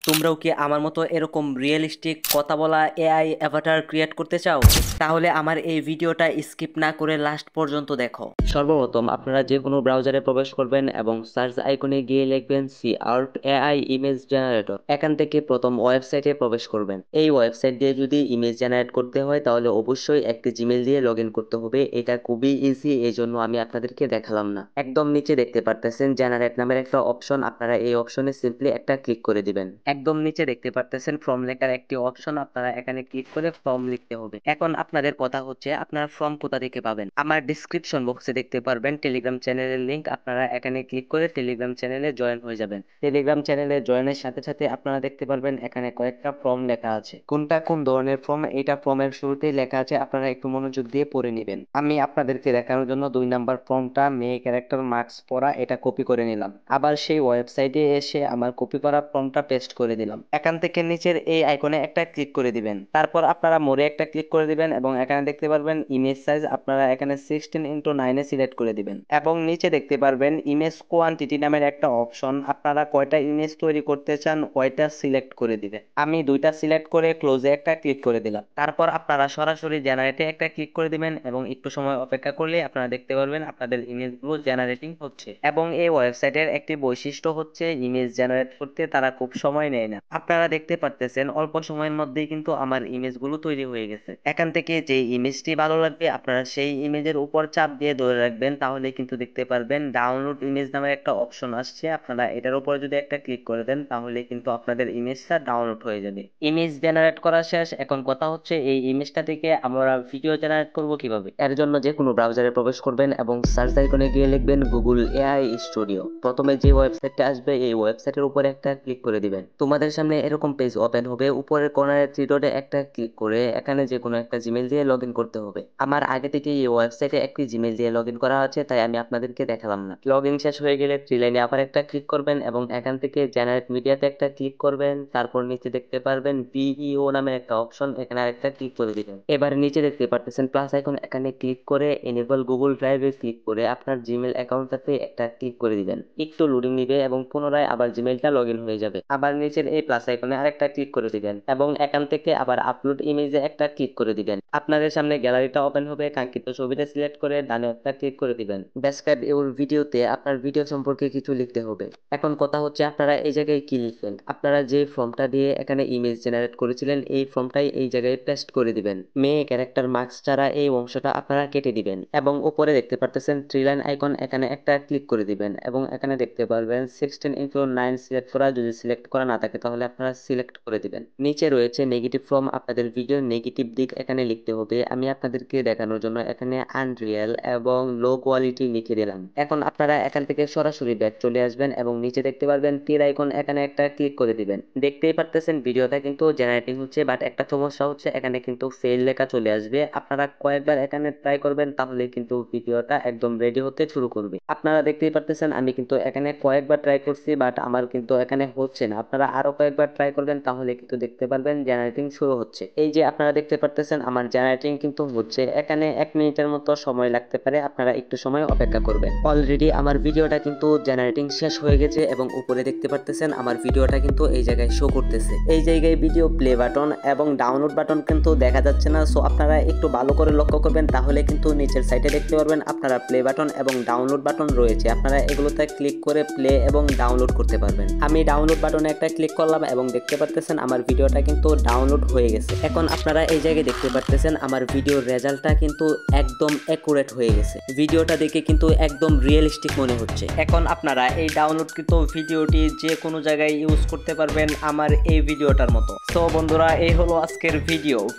তোমরাও কি আমার মতো এরকম রিয়েলিস্টিক কথা বলা এআই অ্যাভাটার ক্রিয়েট করতে চাও? তাহলে আমার এই ভিডিওটা স্কিপ না করে লাস্ট পর্যন্ত দেখো। সর্বপ্রথম আপনারা যে কোনো ব্রাউজারে প্রবেশ করবেন এবং সার্চ আইকনে গিয়ে লিখবেন SeaArt AI image generator. এখান থেকে প্রথম ওয়েবসাইটে প্রবেশ করবেন। এই ওয়েবসাইট দিয়ে যদি ইমেজ জেনারেট করতে হয় তাহলে অবশ্যই একটি জিমেল দিয়ে লগ ইন করতে হবে। এটা খুবই ইজি, এই জন্য আমি আপনাদেরকে দেখালাম না। একদম নিচে দেখতে পারতেছেন জেনারেট নামের একটা অপশন, আপনারা এই অপশনে সিম্পলি একটা ক্লিক করে দিবেন। একদম নিচে দেখতে পারতেছেন ফর্ম লেখার একটি অপশন, আপনারা এখানে ক্লিক করে ফর্ম লিখতে হবে। এখন আপনাদের কথা হচ্ছে আপনারা ফর্ম কোথা থেকে পাবেন। আমার ডিসক্রিপশন বক্সে দেখতে পারবেন টেলিগ্রাম চ্যানেলের লিংক, আপনারা এখানে ক্লিক করে টেলিগ্রাম চ্যানেলে জয়েন হয়ে যাবেন। টেলিগ্রাম চ্যানেলে জয়েনের সাথে সাথে আপনারা দেখতে পারবেন এখানে কয়েকটা ফর্ম লেখা আছে। কোনটা কোন ধরনের ফর্ম এটা ফর্মের শুরুতেই লেখা আছে, আপনারা একটু মনোযোগ দিয়ে পড়ে নেবেন। আমি আপনাদেরকে দেখানোর জন্য 2 নাম্বার ফর্মটা মেয়ে ক্যারেক্টার মার্কস পড়া এটা কপি করে নিলাম। আবার সেই ওয়েবসাইটে এসে আমার কপি করা ফর্মটা পেস্ট করে দিলাম। এখান থেকে নিচের এই আইকনে একটা ক্লিক করে দিবেন। তারপর আপনারা মোরে একটা ক্লিক করে দিবেন এবং এখানে দেখতে পারবেন ইমেজ সাইজ, আপনারা এখানে 16:9 সিলেক্ট করে দিবেন এবং নিচে দেখতে পারবেন ইমেজ কোয়ান্টিটি নামের একটা অপশন, আপনারা কয়টা ইমেজ তৈরি করতে চান ওইটা সিলেক্ট করে দিবেন। আমি 2টা সিলেক্ট করে ক্লোজে একটা ক্লিক করে দিলাম। তারপর আপনারা সরাসরি জেনারেটে একটা ক্লিক করে দিবেন এবং একটু সময় অপেক্ষা করলে আপনারা দেখতে পারবেন আপনাদের ইমেজগুলো জেনারেটিং হচ্ছে। এবং এই ওয়েবসাইটের একটি বৈশিষ্ট্য হচ্ছে ইমেজ জেনারেট করতে তারা খুব সময় নেয় না। আপনারা দেখতে পারতেছেন অল্প সময়ের মধ্যেই কিন্তু আমার ইমেজগুলো তৈরি হয়ে গেছে। এখান থেকে যে ইমেজটি ভালো লাগবে আপনারা সেই ইমেজের উপর চাপ দিয়ে ধরে রাখবেন, তাহলে কিন্তু দেখতে পারবেন ডাউনলোড ইমেজ নামের একটা অপশন আসছে, আপনারা এটার উপর যদি একটা ক্লিক করে দেন তাহলে কিন্তু আপনাদের ইমেজটা ডাউনলোড হয়ে যাবে। ইমেজ জেনারেট করা শেষ, এখন কথা হচ্ছে এই ইমেজটা থেকে আমরা ভিডিও জেনারেট করব কিভাবে। এর জন্য যে কোনো ব্রাউজারে প্রবেশ করবেন এবং সার্চ আইকনে গিয়ে লিখবেন গুগল এআই স্টুডিও। প্রথমে যে ওয়েবসাইটটা আসবে এই ওয়েবসাইটের উপরে একটা ক্লিক করে দিবেন। তোমাদের সামনে এরকম পেজ ওপেন হবে, উপরের কর্নারে থ্রি ডটে একটা ক্লিক করে এখানে যে কোনো একটা জিমেল দিয়ে লগ ইন করতে হবে। আমার আগে থেকে এই ওয়েবসাইটে একটি জিমেল দিয়ে লগ ইন করা আছে, তাই আমি আপনাদেরকে দেখালাম না। লগ ইন শেষ হয়ে গেলে থ্রি লাইনে আবার একটা ক্লিক করবেন এবং এখান থেকে জেনারেট মিডিয়াতে একটা ক্লিক করবেন। তারপর নিচে দেখতে পারবেন বিইও নামে একটা অপশন, এখানে আরেকটা ক্লিক করে দিবেন। এবার নিচে দেখতে পারতেছেন প্লাস আইকন, এখানে ক্লিক করে এনেবল গুগল ড্রাইভে ক্লিক করে আপনার জিমেল অ্যাকাউন্টটাতে একটা ক্লিক করে দিবেন। একটু লোডিং নিবে এবং পুনরায় আবার জিমেলটা লগ ইন হয়ে যাবে। আবার নিচের এই প্লাস আইকনে আরেকটা ক্লিক করে দিবেন এবং এখান থেকে আবার আপলোড ইমেজে একটা ক্লিক করে দিবেন। আপনাদের সামনে গ্যালারিটা ওপেন হবে, কাঙ্ক্ষিত ছবিটা সিলেক্ট করে ডানে একটা ক্লিক করে দিবেন। ডেসক্রাইব ইউর ভিডিওতে আপনার ভিডিও সম্পর্কে কিছু লিখতে হবে। এখন কথা হচ্ছে আপনারা এই জায়গায় কি লিখবেন। আপনারা যে ফর্মটা দিয়ে এখানে ইমেজ জেনারেট করেছিলেন এই ফর্মটাই এই জায়গায় পেস্ট করে দিবেন। মেয়ে ক্যারেক্টার মার্কস ছাড়া এই অংশটা আপনারা কেটে দিবেন এবং উপরে দেখতে পারতেছেন থ্রি লাইন আইকন, এখানে একটা ক্লিক করে দিবেন এবং এখানে দেখতে পারবেন 16:9 সিলেক্ট করা, যদি সিলেক্ট করা না থাকে তাহলে আপনারা সিলেক্ট করে দিবেন। নিচে রয়েছে নেগেটিভ ফর্ম, আপনাদের ভিডিওর নেগেটিভ দিক এখানে লিখতে হবে। আমি আপনাদেরকে দেখানোর জন্য এখানে আনরিয়েল এবং লো কোয়ালিটি লিখে দিলাম। এখন আপনারা এখান থেকে সরাসরি ব্যাক চলে আসবেন এবং নিচে দেখতে পারবেন তীর আইকন, এখানে একটা ক্লিক করে দিবেন। দেখতেই পারতেছেন ভিডিওটা কিন্তু জেনারেটিং হচ্ছে, বাট একটা সমস্যা হচ্ছে এখানে কিন্তু ফেল লেখা চলে আসবে। আপনারা কয়েকবার এখানে ট্রাই করবেন তাহলে কিন্তু ভিডিওটা একদম রেডি হতে শুরু করবে। আপনারা দেখতেই পারতেছেন আমি কিন্তু এখানে কয়েকবার ট্রাই করছি, বাট আমার কিন্তু এখানে হচ্ছে না। আপনারা আরো কয়েকবার ট্রাই করবেন তাহলে কিন্তু দেখতে পারবেন জেনারেটিং শুরু হচ্ছে। এই যে আপনারা দেখতে পারতেছেন আমার জেনারেটিং কিন্তু হচ্ছে, এখানে 1 মিনিটের মতো সময় লাগতে পারে, আপনারা একটু সময় অপেক্ষা করবেন। অলরেডি আমার ভিডিওটা কিন্তু জেনারেটিং শেষ হয়ে গেছে এবং উপরে দেখতে পারতেছেন আমার ভিডিওটা কিন্তু এই জায়গায় শো করতেছে। এই জায়গায় ভিডিও প্লে বাটন এবং ডাউনলোড বাটন কিন্তু দেখা যাচ্ছে না, সো আপনারা একটু ভালো করে লক্ষ্য করবেন, তাহলে কিন্তু নিচের সাইডে দেখতে পারবেন আপনারা প্লে বাটন এবং ডাউনলোড বাটন রয়েছে, আপনারা এগুলোতে ক্লিক করে প্লে এবং ডাউনলোড করতে পারবেন। আমি ডাউনলোড বাটনে একটা ক্লিক করলাম এবং দেখতে পারতেছেন আমার ভিডিওটা কিন্তু ডাউনলোড হয়ে গেছে। এখন আপনারা এই জায়গায় দেখতে পারতেছেন আমার ভিডিওর রেজাল্টটা কিন্তু একদম অ্যাকুরেট হয়ে গেছে। ভিডিওটা দেখে কিন্তু একদম রিয়েলিস্টিক মনে হচ্ছে। এখন আপনারা এই ডাউনলোডকৃত ভিডিওটি যে কোনো জায়গায় ইউজ করতে পারবেন আমার এই ভিডিওটার মতো। তো বন্ধুরা এই হলো আজকের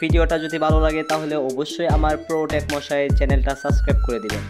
ভিডিওটা যদি ভালো লাগে তাহলে অবশ্যই আমার প্রো টেক মশাই চ্যানেলটা সাবস্ক্রাইব করে দিবেন।